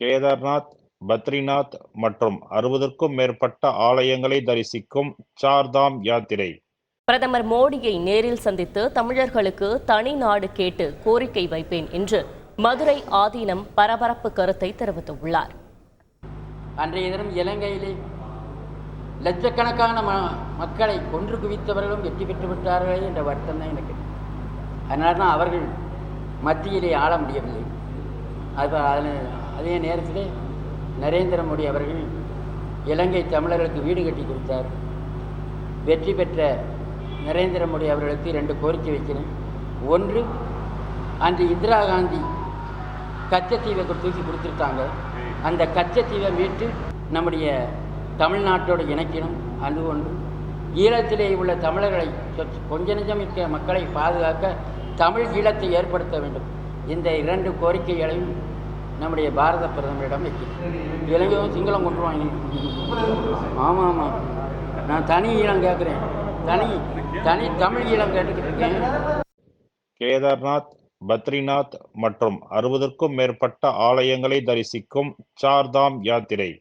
கேதார்நாத், பத்ரிநாத் மற்றும் 60க்கும் மேற்பட்ட ஆலயங்களை தரிசிக்கும் சார்தாம் யாத்திரை. பிரதமர் மோடியை நேரில் சந்தித்து தமிழர்களுக்கு தனி நாடு கேட்டு கோரிக்கை வைப்பேன் என்று மதுரை ஆதீனம் பரபரப்பு கருத்தை தெரிவித்துள்ளார். அன்றைய தினம் இலங்கையிலே லட்சக்கணக்கான மக்களை கொன்று குவித்தவர்களும் வெற்றி பெற்று விட்டார்களே என்ற வருத்தம் தான் எனக்கு. அதனால தான் அவர்கள் மத்தியிலே ஆள முடியவில்லை. அதே நேரத்திலே நரேந்திர மோடி அவர்கள் இலங்கை தமிழர்களுக்கு வீடு கட்டி கொடுத்தார். வெற்றி பெற்ற நரேந்திர மோடி அவர்களுக்கு 2 கோரிக்கை வைக்கிறேன். ஒன்று, அன்று இந்திரா காந்தி கச்சத்தீவை தூக்கி கொடுத்துருக்காங்க. அந்த கச்சத்தீவை மீட்டு நம்முடைய தமிழ்நாட்டோடு இணைக்கணும். அது ஒன்று. ஈழத்திலே உள்ள தமிழர்களை கொஞ்ச நெஞ்சம் மிக்க மக்களை பாதுகாக்க தமிழ் ஈழத்தை ஏற்படுத்த வேண்டும். இந்த 2 கோரிக்கைகளையும் நம்முடைய பாரத பிரதமரிடம் வைக்கிறேன். இலங்கையும் சிங்களம் கொண்டுருவாங்க. ஆமாம் ஆமாம், நான் தனி ஈழம் கேட்குறேன். தனி தமிழ் ஈழம் கேட்டுக்கிட்டு இருக்கேன். கேதார்நாத், பத்ரிநாத் மற்றும் 60க்கும் மேற்பட்ட ஆலயங்களை தரிசிக்கும் சார்தாம் யாத்திரை.